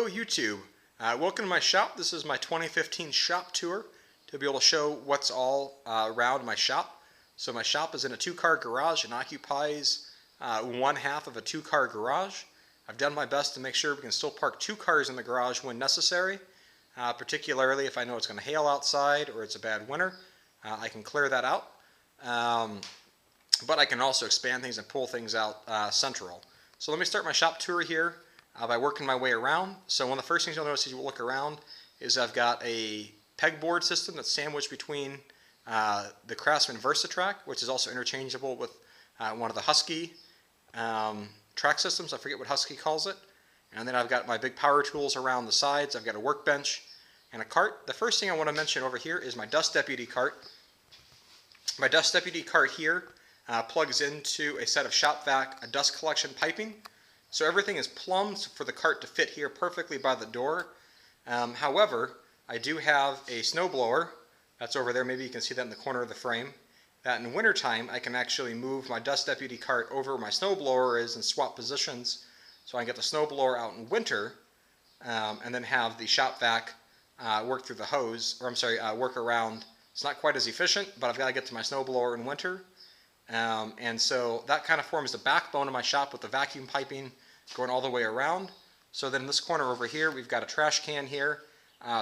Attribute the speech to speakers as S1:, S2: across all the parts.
S1: Hello YouTube, welcome to my shop. This is my 2015 shop tour to be able to show what's all around my shop. So my shop is in a two-car garage and occupies one half of a two-car garage. I've done my best to make sure we can still park two cars in the garage when necessary, particularly if I know it's going to hail outside or it's a bad winter. I can clear that out, but I can also expand things and pull things out central. So let me start my shop tour here by working my way around. So one of the first things you'll notice as you look around is I've got a pegboard system that's sandwiched between the Craftsman VersaTrack, which is also interchangeable with one of the Husky track systems. I forget what Husky calls it. And then I've got my big power tools around the sides. I've got a workbench and a cart. The first thing I want to mention over here is my Dust Deputy cart. My Dust Deputy cart here plugs into a set of shop vac, a dust collection piping. So everything is plumbed for the cart to fit here perfectly by the door. However, I do have a snowblower that's over there. Maybe you can see that in the corner of the frame. That in wintertime I can actually move my Dust Deputy cart over where my snowblower is and swap positions so I can get the snowblower out in winter and then have the shop vac work through the hose, or I'm sorry, work around. It's not quite as efficient, but I've got to get to my snowblower in winter. And so that kind of forms the backbone of my shop with the vacuum piping going all the way around. So then in this corner over here we've got a trash can here,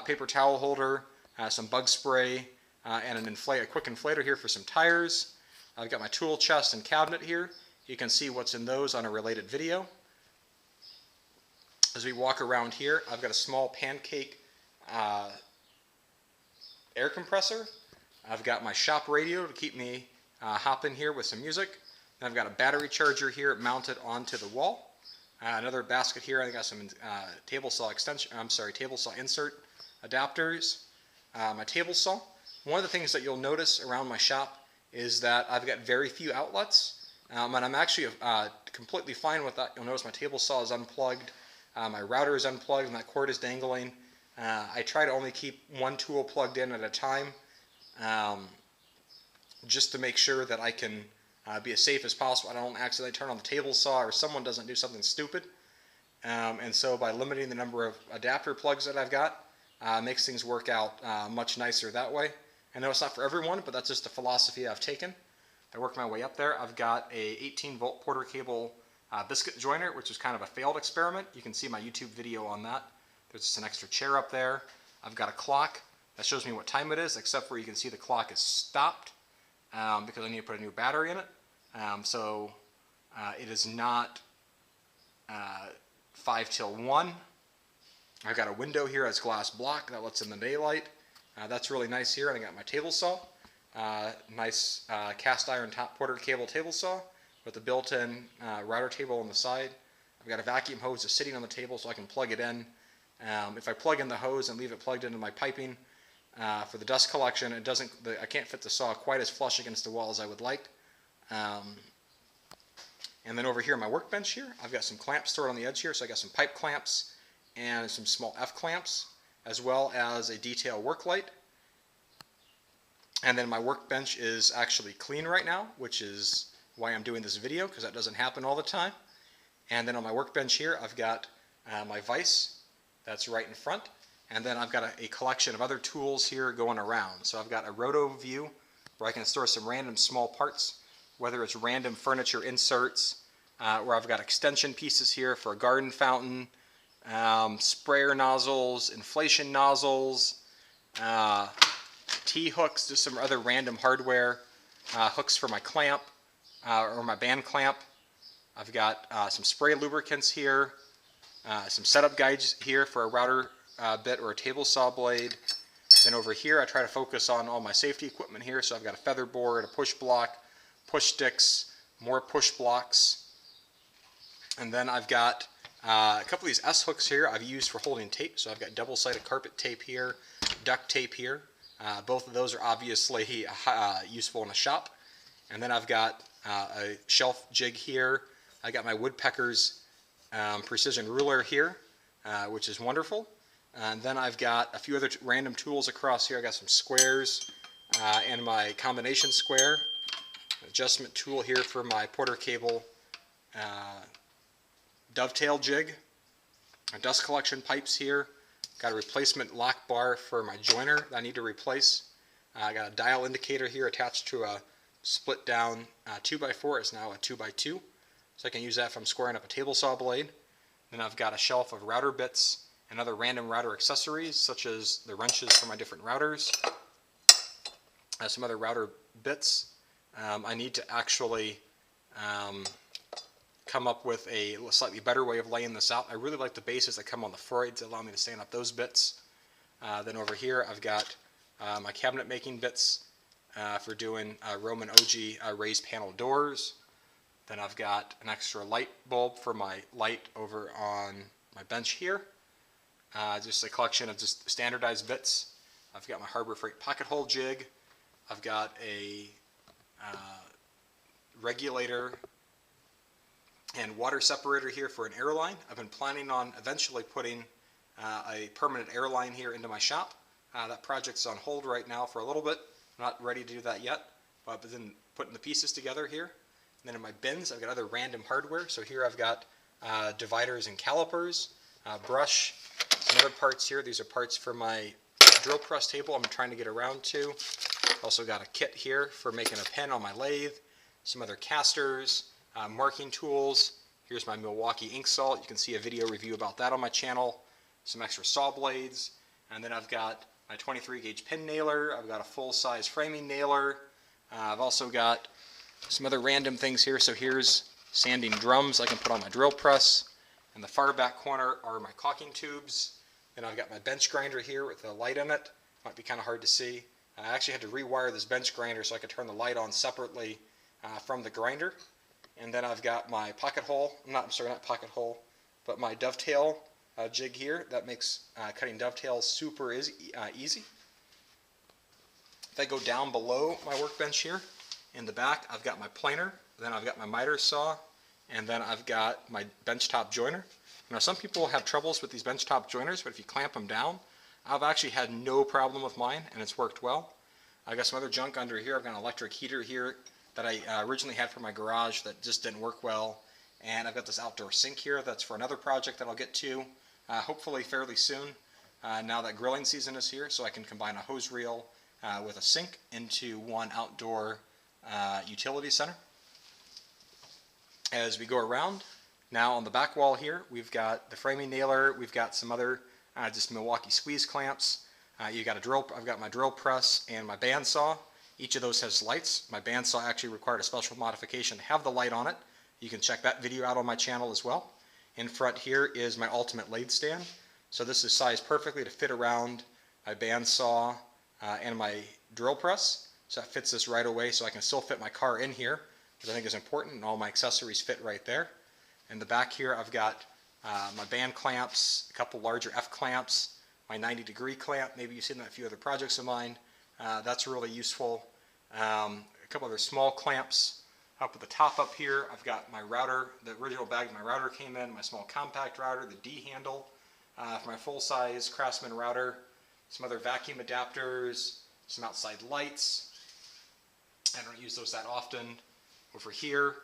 S1: paper towel holder, some bug spray, and a quick inflator here for some tires. I've got my tool chest and cabinet here. You can see what's in those on a related video. As we walk around here, I've got a small pancake air compressor. I've got my shop radio to keep me hopping here with some music. And I've got a battery charger here mounted onto the wall. Another basket here. I got some table saw insert adapters. My table saw. One of the things that you'll notice around my shop is that I've got very few outlets, and I'm actually completely fine with that. You'll notice my table saw is unplugged, my router is unplugged, and that cord is dangling. I try to only keep one tool plugged in at a time, just to make sure that I can be as safe as possible. I don't accidentally turn on the table saw or someone doesn't do something stupid. And so by limiting the number of adapter plugs that I've got, makes things work out much nicer that way. I know it's not for everyone, but that's just the philosophy I've taken. I work my way up there. I've got a 18-volt Porter cable biscuit joiner, which is kind of a failed experiment. You can see my YouTube video on that. There's just an extra chair up there. I've got a clock that shows me what time it is, except where you can see the clock is stopped because I need to put a new battery in it. So it is not 5 till 1. I've got a window here that's glass block that lets in the daylight. That's really nice here. And I got my table saw, nice cast iron top Porter cable table saw with the built-in router table on the side. I've got a vacuum hose that's sitting on the table so I can plug it in. If I plug in the hose and leave it plugged into my piping for the dust collection, I can't fit the saw quite as flush against the wall as I would like. And then over here on my workbench here, I've got some clamps stored on the edge here. So I got some pipe clamps and some small F clamps, as well as a detail work light. And then my workbench is actually clean right now, which is why I'm doing this video, because that doesn't happen all the time. And then on my workbench here, I've got my vise that's right in front. And then I've got a collection of other tools here going around. So I've got a Rotoview where I can store some random small parts, whether it's random furniture inserts, where I've got extension pieces here for a garden fountain, sprayer nozzles, inflation nozzles, T-hooks, just some other random hardware, hooks for my clamp, or my band clamp. I've got some spray lubricants here, some setup guides here for a router bit or a table saw blade. Then over here I try to focus on all my safety equipment here, so I've got a feather board, a push block, push sticks, more push blocks, and then I've got a couple of these S-hooks here I've used for holding tape. So I've got double-sided carpet tape here, duct tape here. Both of those are obviously useful in a shop. And then I've got a shelf jig here. I got my woodpecker's precision ruler here, which is wonderful. And then I've got a few other random tools across here. I got some squares and my combination square. Adjustment tool here for my Porter cable dovetail jig. dust collection pipes here. Got a replacement lock bar for my joiner that I need to replace. I got a dial indicator here attached to a split down 2x4. It's now a 2x2. So I can use that if I'm squaring up a table saw blade. Then I've got a shelf of router bits and other random router accessories, such as the wrenches for my different routers. Some other router bits. I need to actually come up with a slightly better way of laying this out. I really like the bases that come on the Freuds that allow me to stand up those bits. Then over here I've got my cabinet making bits for doing Roman OG raised panel doors. Then I've got an extra light bulb for my light over on my bench here. Just a collection of just standardized bits. I've got my Harbor Freight pocket hole jig. I've got a regulator and water separator here for an airline. I've been planning on eventually putting a permanent airline here into my shop. That project's on hold right now for a little bit. I'm not ready to do that yet, but I've been putting the pieces together here. And then in my bins, I've got other random hardware. So here I've got dividers and calipers, brush, some other parts here. These are parts for my drill press table I'm trying to get around to. Also got a kit here for making a pen on my lathe, some other casters, marking tools. Here's my Milwaukee ink salt. You can see a video review about that on my channel. Some extra saw blades, and then I've got my 23 gauge pin nailer. I've got a full size framing nailer. I've also got some other random things here. So here's sanding drums I can put on my drill press. In the far back corner are my caulking tubes. Then I've got my bench grinder here with a light in it. Might be kind of hard to see. I actually had to rewire this bench grinder so I could turn the light on separately from the grinder. And then I've got my pocket hole, not pocket hole, but my dovetail jig here that makes cutting dovetails super easy. If I go down below my workbench here, in the back I've got my planer, then I've got my miter saw, and then I've got my benchtop joiner. Now some people have troubles with these benchtop joiners, but if you clamp them down, I've actually had no problem with mine and it's worked well. I've got some other junk under here. I've got an electric heater here that I originally had for my garage that just didn't work well. And I've got this outdoor sink here that's for another project that I'll get to hopefully fairly soon now that grilling season is here, so I can combine a hose reel with a sink into one outdoor utility center. As we go around, now on the back wall here, we've got the framing nailer, we've got some other just Milwaukee squeeze clamps. I've got my drill press and my bandsaw. Each of those has lights. My bandsaw actually required a special modification to have the light on it. You can check that video out on my channel as well. In front here is my ultimate lathe stand. So this is sized perfectly to fit around my bandsaw and my drill press. So that fits this right away, so I can still fit my car in here, which I think is important, and all my accessories fit right there. In the back here I've got my band clamps, a couple larger F clamps, my 90-degree clamp. Maybe you've seen that in a few other projects of mine. That's really useful. A couple other small clamps. Up at the top up here, I've got my router, the original bag my router came in, my small compact router, the D handle for my full-size Craftsman router, some other vacuum adapters, some outside lights. I don't use those that often. Over here,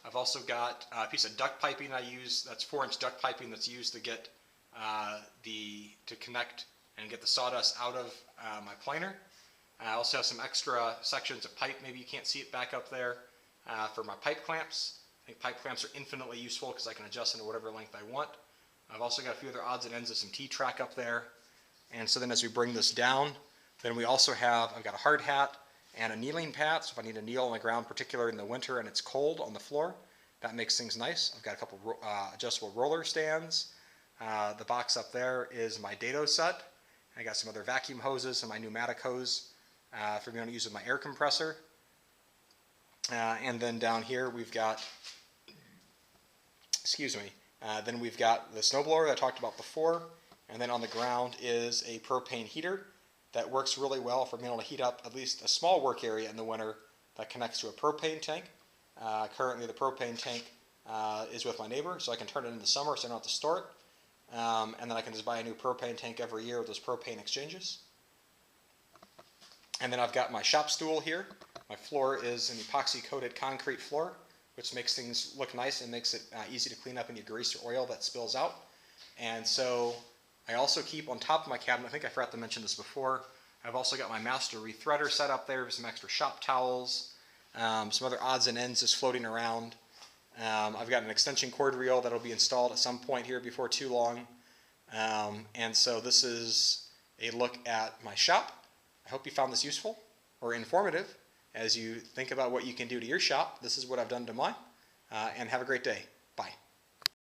S1: I've also got a piece of duct piping I use. That's 4-inch duct piping that's used to get to connect and get the sawdust out of my planer. I also have some extra sections of pipe. Maybe you can't see it back up there for my pipe clamps. I think pipe clamps are infinitely useful because I can adjust into whatever length I want. I've also got a few other odds and ends of some T-track up there. And so then as we bring this down, then we also have, I've got a hard hat and a kneeling pad. So if I need to kneel on the ground, particularly in the winter and it's cold on the floor, that makes things nice. I've got a couple adjustable roller stands. The box up there is my dado set. I got some other vacuum hoses and my pneumatic hose for me to use with my air compressor. And then down here we've got, then we've got the snowblower that I talked about before. And then on the ground is a propane heater that works really well for being able to heat up at least a small work area in the winter that connects to a propane tank. Currently the propane tank is with my neighbor, so I can turn it in the summer so I don't have to store it. And then I can just buy a new propane tank every year with those propane exchanges. And then I've got my shop stool here. My floor is an epoxy coated concrete floor, which makes things look nice and makes it easy to clean up any grease or oil that spills out. And so I also keep on top of my cabinet, I think I forgot to mention this before, I've also got my master rethreader set up there with some extra shop towels, some other odds and ends just floating around. I've got an extension cord reel that'll be installed at some point here before too long. And so this is a look at my shop. I hope you found this useful or informative as you think about what you can do to your shop. This is what I've done to mine. And have a great day. Bye.